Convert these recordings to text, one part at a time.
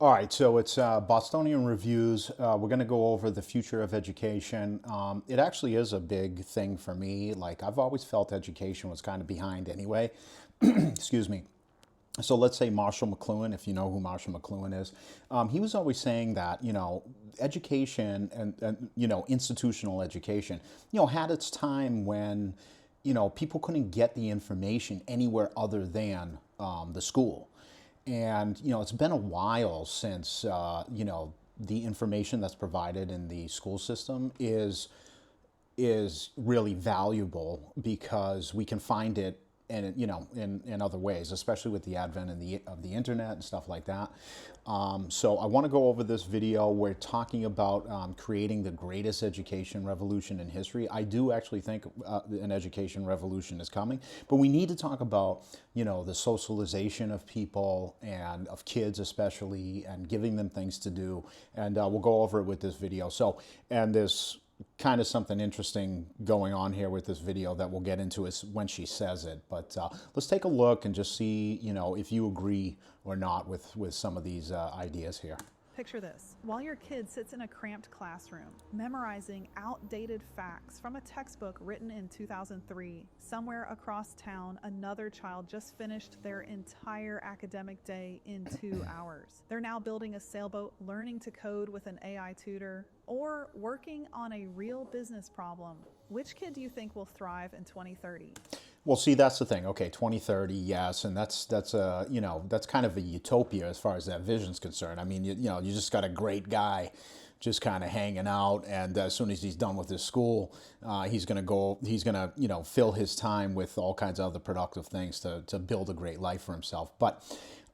All right, so it's Bostonian Reviews. We're going to go over the future of education. It actually is a big thing for me. Like, I've always felt education was kind of behind anyway. Excuse me. So let's say Marshall McLuhan, if you know who Marshall McLuhan is, he was always saying that, education and institutional education, had its time when, people couldn't get the information anywhere other than the school. And, it's been a while since, the information that's provided in the school system is really valuable because we can find it and in other ways, especially with the advent of the internet and stuff like that. So I want to go over this video. We're talking about creating the greatest education revolution in history. I do actually think an education revolution is coming, but we need to talk about the socialization of people and of kids especially, and giving them things to do. And we'll go over it with this video. So, and there's kind of something interesting going on here with this video that we'll get into is when she says it. But let's take a look and just see, if you agree or not with some of these ideas here. Picture this. While your kid sits in a cramped classroom, memorizing outdated facts from a textbook written in 2003, somewhere across town, another child just finished their entire academic day in 2 hours. They're now building a sailboat, learning to code with an AI tutor, or working on a real business problem. Which kid do you think will thrive in 2030? Well, see, that's the thing. Okay, 2030, yes, and that's that's kind of a utopia as far as that vision's concerned. I mean, you just got a great guy just kind of hanging out, and as soon as he's done with his school, he's going to fill his time with all kinds of other productive things to build a great life for himself. But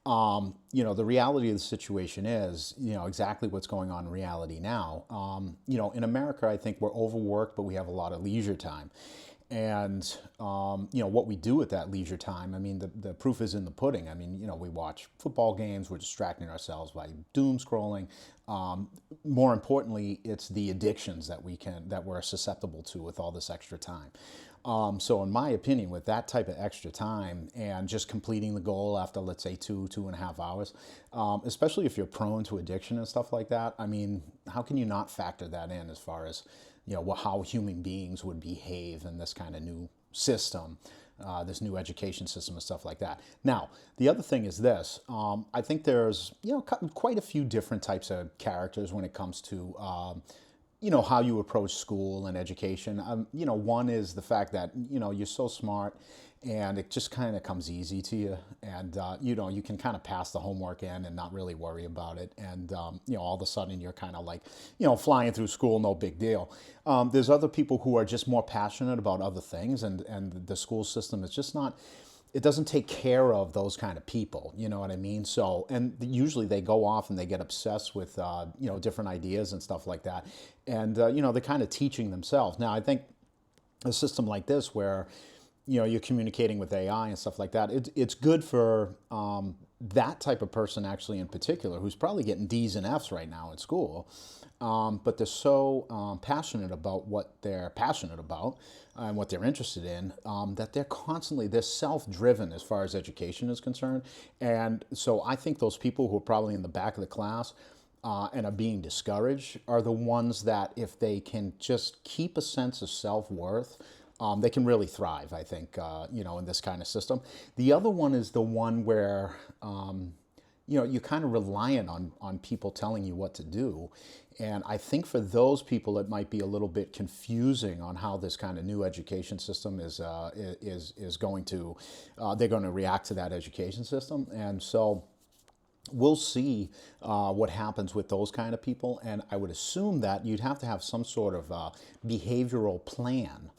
the reality of the situation is, exactly what's going on in reality now. In America, I think we're overworked, but we have a lot of leisure time. And, what we do with that leisure time, I mean, the proof is in the pudding. I mean, we watch football games, we're distracting ourselves by doom scrolling. More importantly, it's the addictions that we're susceptible to with all this extra time. So in my opinion, with that type of extra time and just completing the goal after, let's say, 2.5 hours, especially if you're prone to addiction and stuff like that, I mean, how can you not factor that in as far as, how human beings would behave in this kind of new system, this new education system and stuff like that. Now, the other thing is this. I think there's, quite a few different types of characters when it comes to, how you approach school and education. One is the fact that, you're so smart and it just kind of comes easy to you. And, you can kind of pass the homework in and not really worry about it. And, all of a sudden you're kind of like, flying through school, no big deal. There's other people who are just more passionate about other things, and the school system is just not, it doesn't take care of those kind of people, you know what I mean? So, and usually they go off and they get obsessed with, different ideas and stuff like that. And, they're kind of teaching themselves. Now, I think a system like this where, you're communicating with AI and stuff like that, it's good for that type of person actually in particular, who's probably getting D's and F's right now at school. But they're so passionate about what they're passionate about and what they're interested in, that they're self-driven as far as education is concerned. And so I think those people who are probably in the back of the class and are being discouraged are the ones that, if they can just keep a sense of self-worth, they can really thrive, I think, in this kind of system. The other one is the one where, you're kind of reliant on people telling you what to do. And I think for those people, it might be a little bit confusing on how this kind of new education system is going to, they're going to react to that education system. And so we'll see what happens with those kind of people. And I would assume that you'd have to have some sort of behavioral plan.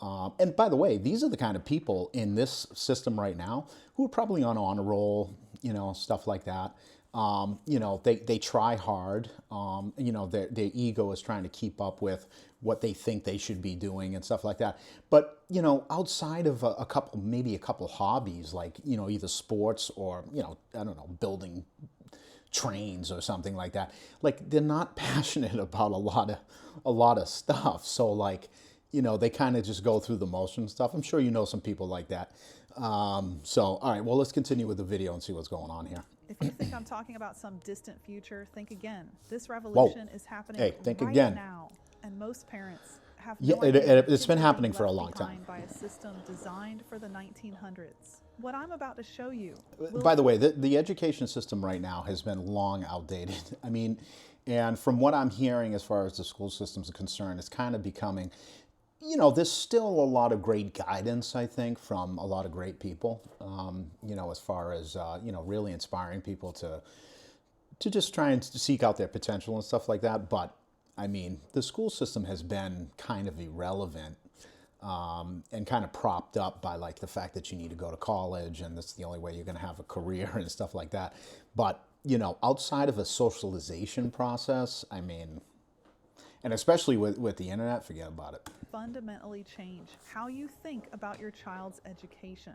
And by the way, these are the kind of people in this system right now who are probably on honor roll, stuff like that. They try hard. Their ego is trying to keep up with what they think they should be doing and stuff like that. But, outside of maybe a couple hobbies, like, either sports or, I don't know, building trains or something like that, like, they're not passionate about a lot of stuff. So, like, they kind of just go through the motion stuff. I'm sure you know some people like that. All right, well, let's continue with the video and see what's going on here. If you think I'm talking about some distant future, think again. This Whoa. revolution is happening Hey, think right again. now. And most parents have Yeah, no idea their it's kids been are happening being for a left long time. behind by a system designed for the 1900s. What I'm about to show you will By the way, the education system right now has been long outdated. I mean, and from what I'm hearing as far as the school systems are concerned, it's kind of becoming, there's still a lot of great guidance, I think, from a lot of great people, as far as, really inspiring people to just try and seek out their potential and stuff like that. But I mean, the school system has been kind of irrelevant and kind of propped up by like the fact that you need to go to college and that's the only way you're going to have a career and stuff like that. But, outside of a socialization process, I mean, and especially with the internet, forget about it. fundamentally change how you think about your child's education.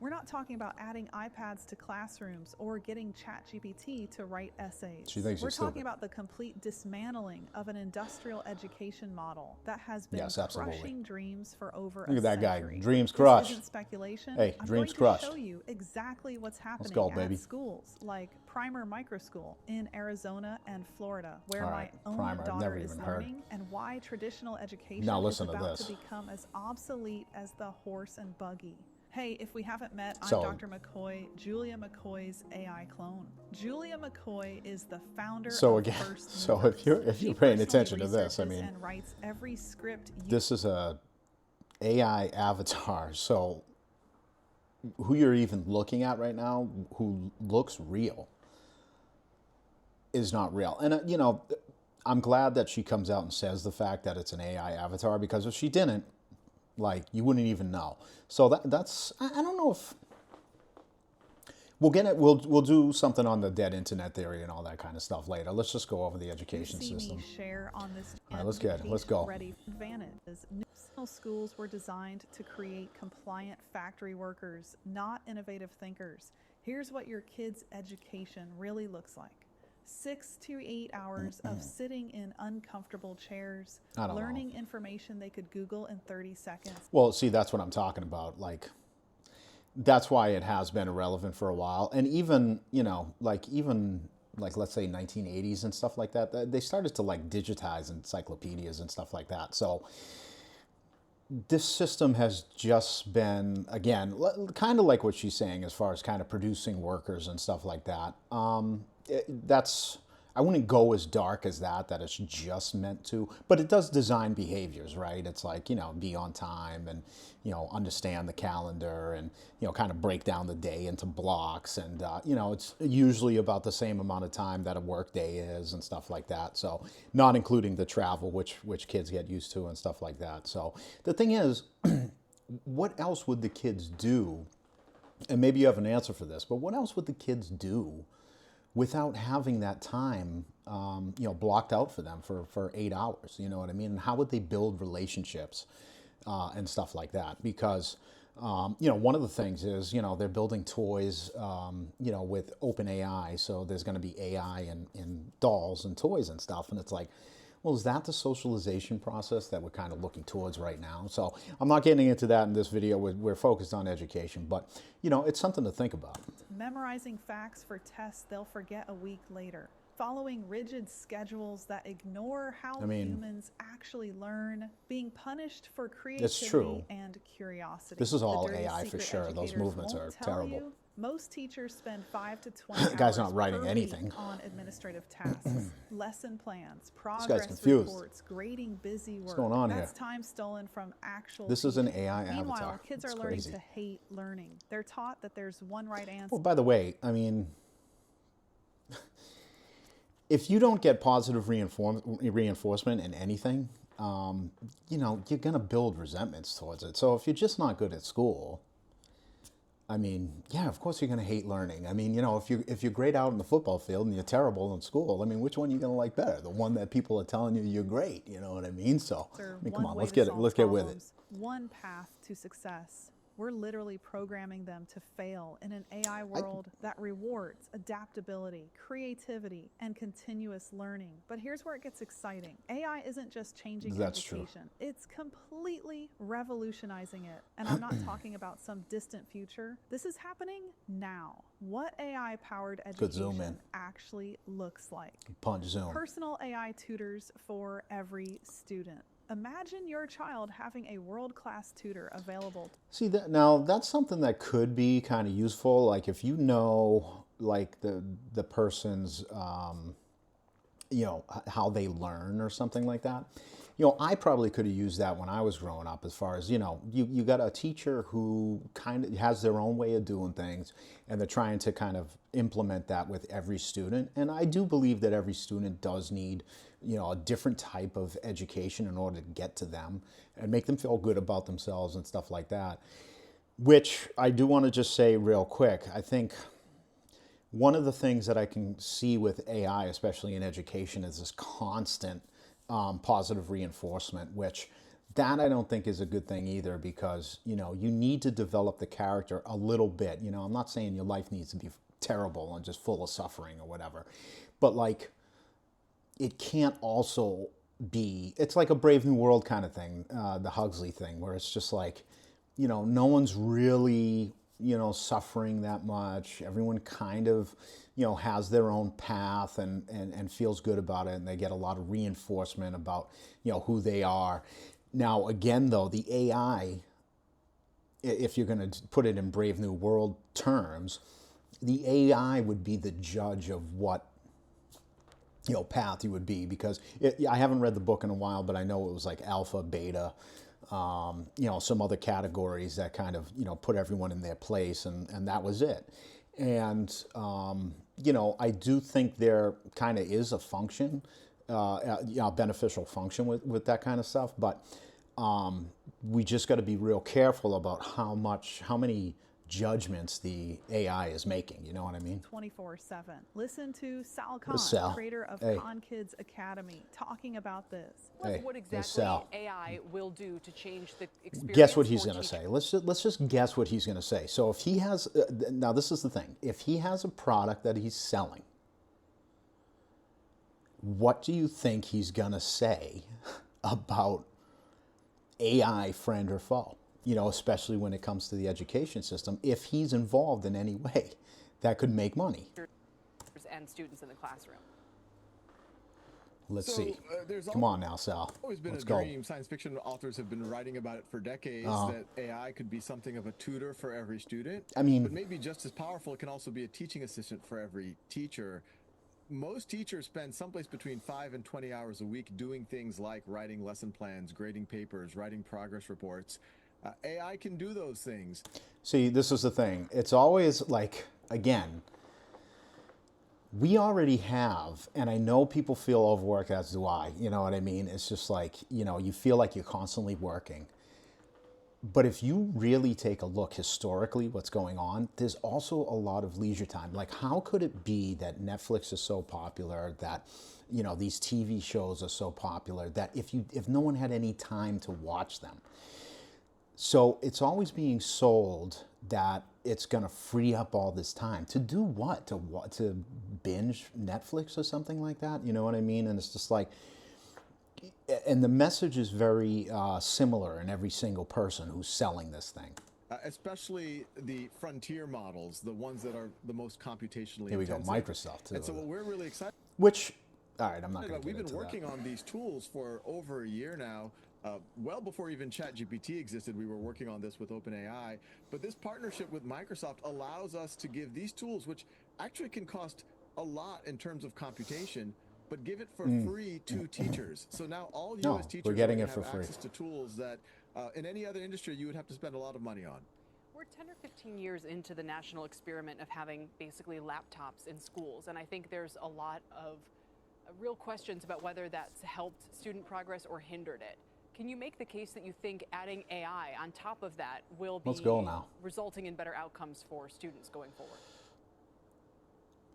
We're not talking about adding iPads to classrooms or getting ChatGPT to write essays. She thinks We're you're talking stupid. about the complete dismantling of an industrial education model that has been Yes, absolutely. crushing dreams for over Look a at that guy. century. Dreams This crushed. isn't speculation. Hey, I'm dreams going crushed. to show you exactly what's happening go, at baby. schools like Primer Micro School in Arizona and Florida, where All my right, own Primer, I've daughter never is even heard. learning, and why traditional education Now is listen to about this. to become as obsolete as the horse and buggy. Hey, if we haven't met, I'm So- Dr. McCoy, Julia McCoy's AI clone. Julia McCoy is the founder So of again, First so Movers. if you're She paying personally attention to this, I researches mean, and writes every script you this is a AI avatar. So who you're even looking at right now, who looks real, is not real. And I'm glad that she comes out and says the fact that it's an AI avatar, because if she didn't, like, you wouldn't even know. So that's I don't know if we'll get it. We'll do something on the dead internet theory and all that kind of stuff later. Let's just go over the education see system. me share on this All right, let's go. ready advantage. National schools were designed to create compliant factory workers, not innovative thinkers. Here's what your kids' education really looks like. 6 to 8 hours of sitting in uncomfortable chairs, I don't know. learning information they could Google in 30 seconds. Well, see, that's what I'm talking about. Like, that's why it has been irrelevant for a while. And even, like let's say 1980s and stuff like that, they started to like digitize encyclopedias and stuff like that. So this system has just been, again, kind of like what she's saying as far as kind of producing workers and stuff like that. I wouldn't go as dark as that it's just meant to, but it does design behaviors, right? It's like, be on time and, understand the calendar and, kind of break down the day into blocks. And, it's usually about the same amount of time that a work day is and stuff like that. So not including the travel, which kids get used to and stuff like that. So the thing is, what else would the kids do? And maybe you have an answer for this, but what else would the kids do without having that time, blocked out for them for 8 hours? You know what I mean? And how would they build relationships and stuff like that? Because, one of the things is, they're building toys, with open AI. So there's going to be AI in dolls and toys and stuff. And it's like, well, is that the socialization process that we're kind of looking towards right now? So I'm not getting into that in this video. We're focused on education, but, it's something to think about. Memorizing facts for tests they'll forget a week later. Following rigid schedules that ignore how humans actually learn. Being punished for creativity true. and curiosity. This is all The dirty AI for secret sure. Those educators movements won't are tell terrible. you, most teachers spend 5 to 20 Guy's hours not writing per anything. week on administrative tasks, lesson plans, guy's progress confused. reports, grading busy work. What's going on That's here? time stolen from actual This is an teaching. AI Meanwhile, avatar. kids It's are learning crazy. to hate learning. They're taught that there's one right answer. Well, by the way, I mean, if you don't get positive reinforcement in anything, you're going to build resentments towards it. So if you're just not good at school, I mean, yeah, of course you're going to hate learning. I mean, if you're great out in the football field and you're terrible in school, I mean, which one are you going to like better? The one that people are telling you you're great, you know what I mean? So, I mean, come on, let's get with it. One path to success. We're literally programming them to fail in an AI world that rewards adaptability, creativity, and continuous learning. But here's where it gets exciting. AI isn't just changing That's true. education, it's completely revolutionizing it. And I'm not talking about some distant future. This is happening now. What AI powered Good zoom in. education actually looks like. Punch zoom. Personal AI tutors for every student. Imagine your child having a world-class tutor available. See that now, that's something that could be kind of useful. Like if you know, like the person's, how they learn or something like that. I probably could have used that when I was growing up. As far as you got a teacher who kind of has their own way of doing things, and they're trying to kind of implement that with every student. And I do believe that every student does need a different type of education in order to get to them and make them feel good about themselves and stuff like that. Which I do want to just say real quick. I think one of the things that I can see with AI, especially in education, is this constant positive reinforcement, which that I don't think is a good thing either, because you need to develop the character a little bit. I'm not saying your life needs to be terrible and just full of suffering or whatever, but like it can't also be, it's like a Brave New World kind of thing, the Huxley thing, where it's just like, no one's really, suffering that much. Everyone kind of, has their own path and feels good about it. And they get a lot of reinforcement about, who they are. Now, again, though, the AI, if you're going to put it in Brave New World terms, the AI would be the judge of what path you would be, because I haven't read the book in a while, but I know it was like alpha, beta, some other categories that kind of put everyone in their place, and that was it. And I do think there kind of is a function, beneficial function with that kind of stuff, but we just got to be real careful about how many judgments the AI is making. You know what I mean? 24/7. Listen to Sal Khan, Sal. creator of Hey. Khan Kids Academy, talking about this. Hey, What hey, exactly Sal. AI will do to change the experience? Guess what he's for going to teachers? say. Let's just guess what he's going to say. So if he has, now this is the thing, if he has a product that he's selling, what do you think he's going to say about AI, friend or foe? Especially when it comes to the education system, if he's involved in any way that could make money. And students in the classroom. Let's see. There's Come on now, Sal. always been Let's a go. dream. Science fiction authors have been writing about it for decades, that AI could be something of a tutor for every student. I mean, but maybe just as powerful, it can also be a teaching assistant for every teacher. Most teachers spend someplace between 5 and 20 hours a week doing things like writing lesson plans, grading papers, writing progress reports. AI can do those things. See, this is the thing. It's always like, again, we already have, and I know people feel overworked, as do I. You know what I mean? It's just like, you feel like you're constantly working. But if you really take a look historically what's going on, there's also a lot of leisure time. Like, how could it be that Netflix is so popular, that these TV shows are so popular, that if no one had any time to watch them? So it's always being sold that it's going to free up all this time to do what? To binge Netflix or something like that? You know what I mean? And it's just like, and the message is very similar in every single person who's selling this thing. Especially the frontier models, the ones that are the most computationally Here we go, intensive. Microsoft too. And so what we're really excited Which, all right, I'm not going about, to we've get been into working that. on these tools for over a year now. Well before even ChatGPT existed, we were working on this with OpenAI. But this partnership with Microsoft allows us to give these tools, which actually can cost a lot in terms of computation, but give it for free to teachers. So now all No, U.S. teachers we're getting are it gonna for have free. access to tools that in any other industry you would have to spend a lot of money on. We're 10 or 15 years into the national experiment of having basically laptops in schools, and I think there's a lot of real questions about whether that's helped student progress or hindered it. Can you make the case that you think adding AI on top of that will be Let's go now. resulting in better outcomes for students going forward?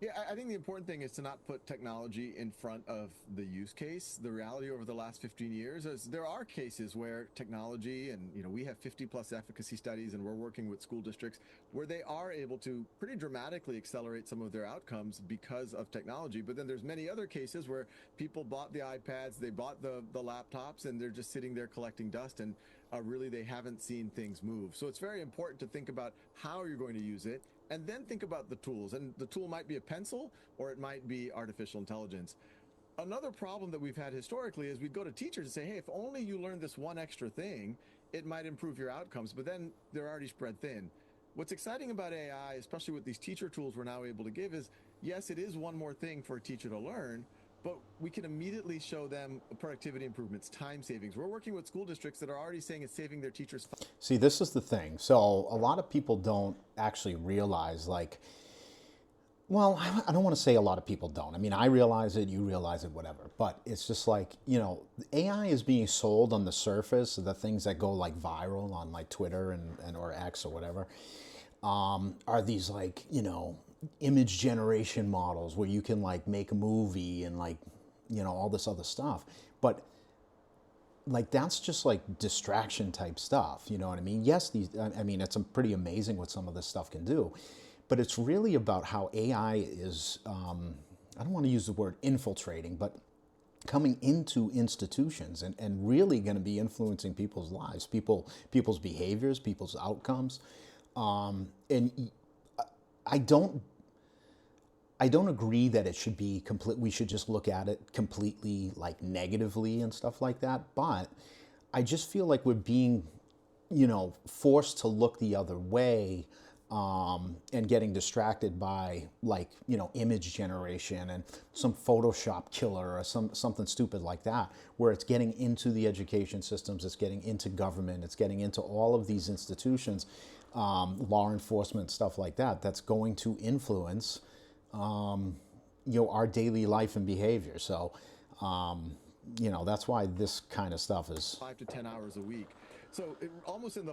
Yeah, I think the important thing is to not put technology in front of the use case. The reality over the last 15 years is there are cases where technology, and we have 50 plus efficacy studies, and we're working with school districts where they are able to pretty dramatically accelerate some of their outcomes because of technology. But then there's many other cases where people bought the iPads, they bought the laptops, and they're just sitting there collecting dust, and really they haven't seen things move. So it's very important to think about how you're going to use it, and then think about the tools. And the tool might be a pencil, or it might be artificial intelligence. Another problem that we've had historically is we'd go to teachers and say, hey, if only you learned this one extra thing, it might improve your outcomes. But then they're already spread thin. What's exciting about AI, especially with these teacher tools we're now able to give, is yes, it is one more thing for a teacher to learn, but we can immediately show them productivity improvements, time savings. We're working with school districts that are already saying it's saving their teachers. See, this is the thing. So a lot of people don't actually realize, like, well, I don't want to say a lot of people don't. I mean, I realize it, you realize it, whatever. But it's just like, AI is being sold on the surface, the things that go like viral on like Twitter and or X or whatever, are these like, image generation models where you can like make a movie and like, all this other stuff. But like that's just like distraction type stuff, you know what I mean? Yes, it's pretty amazing what some of this stuff can do, but it's really about how AI is, I don't want to use the word infiltrating, but coming into institutions and really going to be influencing people's lives, people's behaviors, people's outcomes. And I don't agree that it should be we should just look at it completely like negatively and stuff like that. But I just feel like we're being, forced to look the other way, and getting distracted by like, image generation and some Photoshop killer or something stupid like that, where it's getting into the education systems, it's getting into government, it's getting into all of these institutions, law enforcement, stuff like that, that's going to influence our daily life and behavior. So, that's why this kind of stuff is 5 to 10 hours a week. So almost in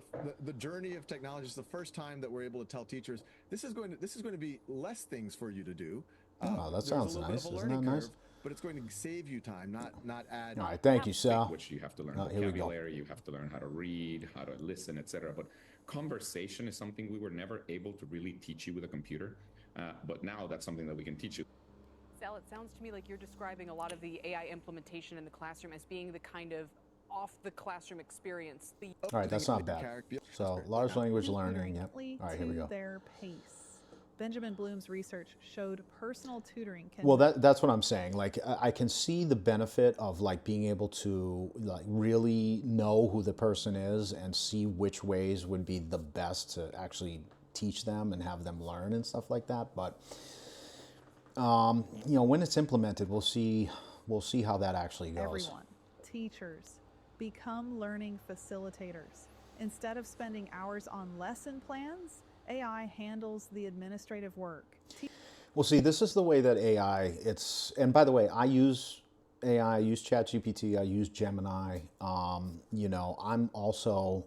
the journey of technology, it's the first time that we're able to tell teachers this is going to be less things for you to do. Oh, that sounds nice. Isn't that nice? But it's going to save you time, not add. All right, thank you, Sal. Which you have to learn Here we go. vocabulary, you have to learn how to read, how to listen, etc. But conversation is something we were never able to really teach you with a computer. But now that's something that we can teach you. Sal, it sounds to me like you're describing a lot of the AI implementation in the classroom as being the kind of off the classroom experience. All right, that's not bad. So large language learning, yep. All right, here we go. Their pace. Benjamin Bloom's research showed personal tutoring can. Well, that's what I'm saying. Like, I can see the benefit of like being able to like really know who the person is and see which ways would be the best to actually teach them and have them learn and stuff like that. But when it's implemented, we'll see how that actually goes. Everyone, teachers, become learning facilitators. Instead of spending hours on lesson plans, AI handles the administrative work. Well, see, this is the way that AI, and by the way, I use AI, I use ChatGPT, I use Gemini. I'm also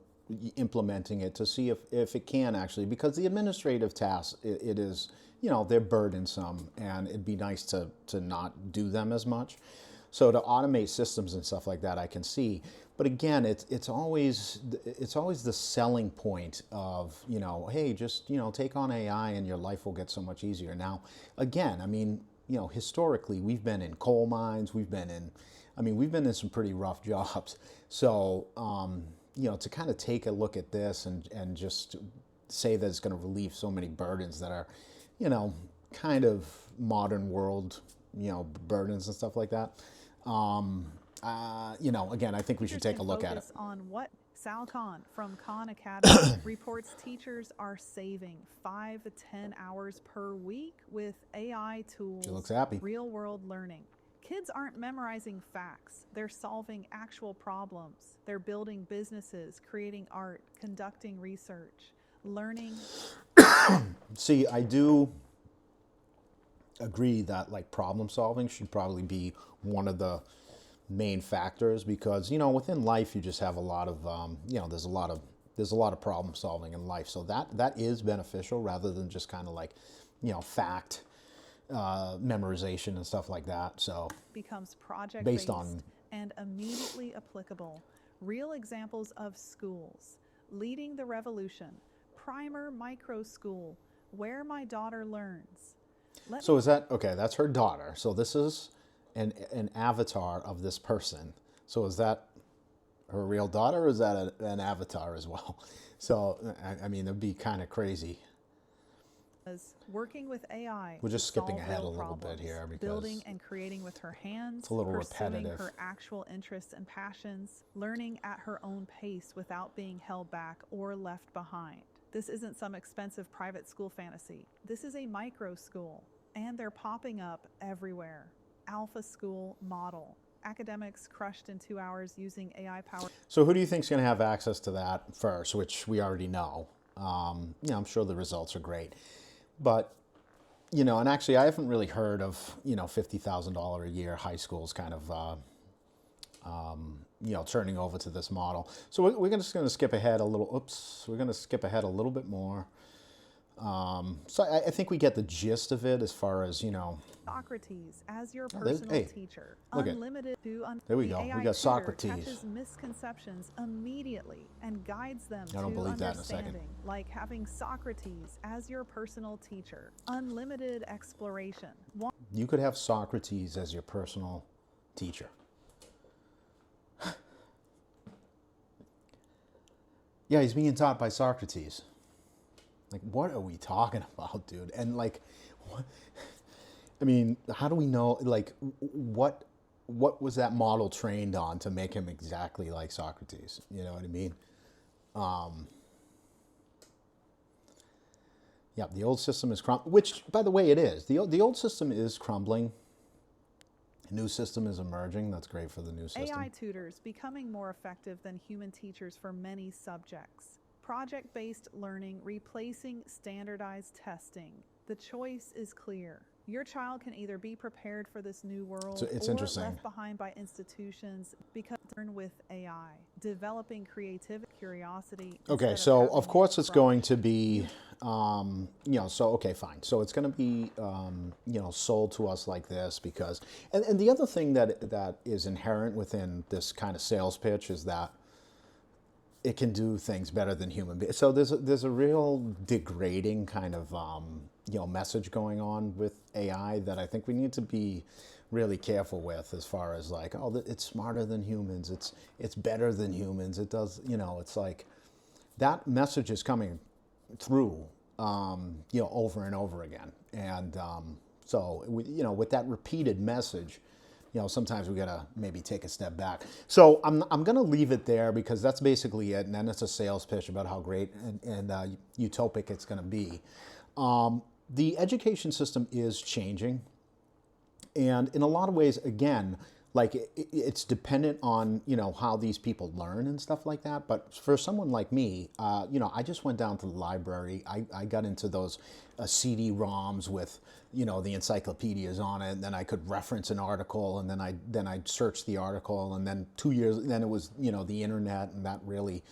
implementing it to see if it can actually, because the administrative tasks, it is, they're burdensome, and it'd be nice to not do them as much. So to automate systems and stuff like that, I can see. But again, it's always the selling point of, hey, just, take on AI and your life will get so much easier. Now, again, I mean, historically, we've been in coal mines, we've been in some pretty rough jobs. So, to kind of take a look at this and just say that it's going to relieve so many burdens that are, kind of modern world, burdens and stuff like that. Again, I think we should take a look at it. On what Sal Khan from Khan Academy reports teachers are saving 5 to 10 hours per week with AI tools. She looks happy. Real world learning. Kids aren't memorizing facts. They're solving actual problems. They're building businesses, creating art, conducting research, learning. See, I do agree that like problem solving should probably be one of the main factors, because within life you just have a lot of there's a lot of problem solving in life, so that is beneficial rather than just kind of like fact memorization and stuff like that. So becomes project based based on and immediately applicable. Real examples of schools leading the revolution. Primer Micro School, where my daughter learns. so is that okay? That's her daughter. So this is an avatar of this person. So is that her real daughter, or is that an avatar as well? So I mean, it'd be kind of crazy. Working with AI. We're just to skipping solve ahead a real little bit problems, here because building and creating with her hands, it's a little pursuing repetitive. her actual interests and passions, learning at her own pace without being held back or left behind. This isn't some expensive private school fantasy. This is a micro school, and they're popping up everywhere. Alpha School model. Academics crushed in 2 hours using AI powered. So who do you think is going to have access to that first, which we already know? I'm sure the results are great. But, and actually I haven't really heard of, $50,000 a year high schools kind of, turning over to this model. So we're just going to skip ahead a little. We're going to skip ahead a little bit more. So I think we get the gist of it as far as, Socrates as your personal teacher. Look Unlimited to there we the go. AI We got tutor Socrates. catches misconceptions immediately and guides them I don't to believe that in a second. understanding, like having Socrates as your personal teacher. Unlimited exploration. You could have Socrates as your personal teacher. Yeah, he's being taught by Socrates. Like, what are we talking about, dude? And like, what? I mean, how do we know? Like, what was that model trained on to make him exactly like Socrates? You know what I mean? Yeah, the old system is crumbling. Which, by the way, it is. The old system is crumbling. A new system is emerging. That's great for the new system. AI tutors becoming more effective than human teachers for many subjects. Project-based learning replacing standardized testing. The choice is clear. Your child can either be prepared for this new world It's or interesting. left behind by institutions because learn with AI, developing creativity, curiosity. Okay, instead so having of course it's rush. going to be, so okay, fine. So it's going to be, sold to us like this because, and the other thing that is inherent within this kind of sales pitch is that it can do things better than human beings. So there's a real degrading kind of message going on with AI that I think we need to be really careful with, as far as like, oh, it's smarter than humans, it's better than humans, it does, it's like that message is coming through over and over again. And so with that repeated message, sometimes we gotta maybe take a step back. So I'm gonna leave it there because that's basically it, and then it's a sales pitch about how great and utopic it's gonna be. The education system is changing, and in a lot of ways, again, like it's dependent on how these people learn and stuff like that. But for someone like me, I just went down to the library. I got into those CD-ROMs with the encyclopedias on it, and then I could reference an article, and then I'd search the article, and then 2 years, then it was the internet, and that really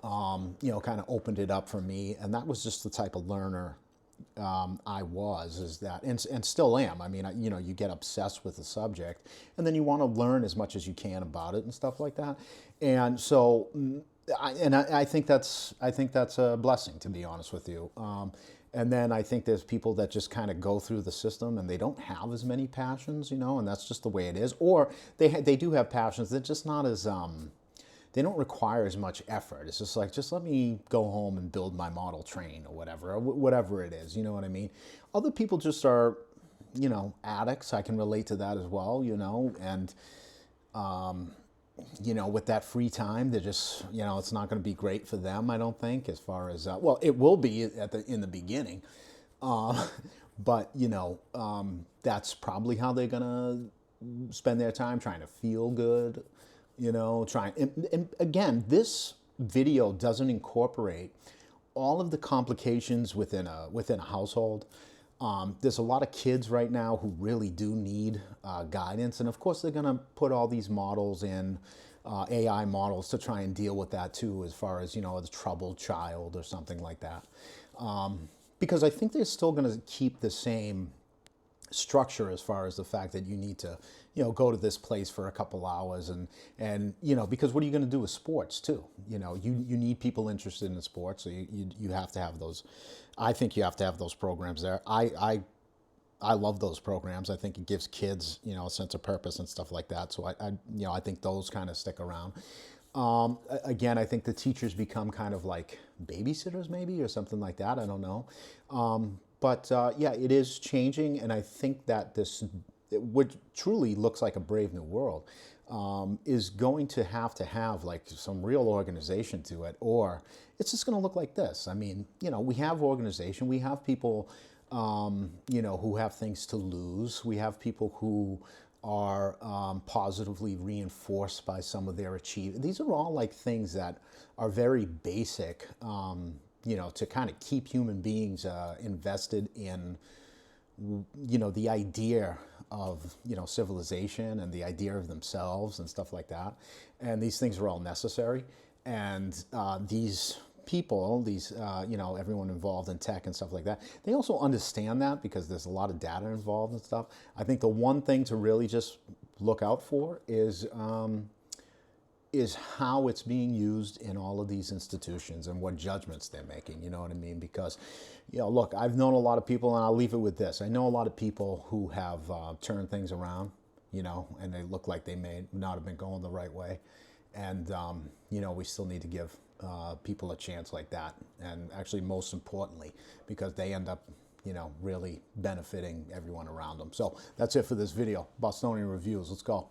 kind of opened it up for me. And that was just the type of learner I was, is that, and still am. I mean, you get obsessed with the subject, and then you want to learn as much as you can about it and stuff like that. And so, I think that's a blessing, to be honest with you. And then I think there's people that just kind of go through the system and they don't have as many passions, and that's just the way it is. Or they do have passions, they're just not as they don't require as much effort. It's just like, just let me go home and build my model train or whatever it is, you know what I mean? Other people just are, addicts. I can relate to that as well, and, with that free time, they're just, it's not going to be great for them, I don't think, as far as, well, it will be in the beginning. But, that's probably how they're going to spend their time, trying to feel good. And again, this video doesn't incorporate all of the complications within a household. There's a lot of kids right now who really do need guidance, and of course they're going to put all these models in, AI models, to try and deal with that too, as far as a troubled child or something like that. Because I think they're still going to keep the same structure as far as the fact that you need to, you know, go to this place for a couple hours and you know, because what are you going to do with sports too? You know, you need people interested in sports, so you have to have those. I think you have to have those programs there. I love those programs. I think it gives kids, you know, a sense of purpose and stuff like that. So you know, I think those kind of stick around. Again, I think the teachers become kind of like babysitters maybe or something like that. I don't know. But yeah, it is changing, and I think that this, what truly looks like a brave new world, is going to have like some real organization to it, or it's just going to look like this. I mean, you know, we have organization, we have people, you know, who have things to lose. We have people who are positively reinforced by some of their achievements. These are all like things that are very basic, you know, to kind of keep human beings invested in, you know, the idea of, you know, civilization and the idea of themselves and stuff like that. And these things are all necessary. And these people, these, you know, everyone involved in tech and stuff like that, they also understand that because there's a lot of data involved and stuff. I think the one thing to really just look out for is how it's being used in all of these institutions and what judgments they're making, you know what I mean? Because, you know, look, I've known a lot of people, and I'll leave it with this. I know a lot of people who have turned things around, you know, and they look like they may not have been going the right way. And, you know, we still need to give people a chance like that. And actually, most importantly, because they end up, you know, really benefiting everyone around them. So that's it for this video. Bostonian Reviews. Let's go.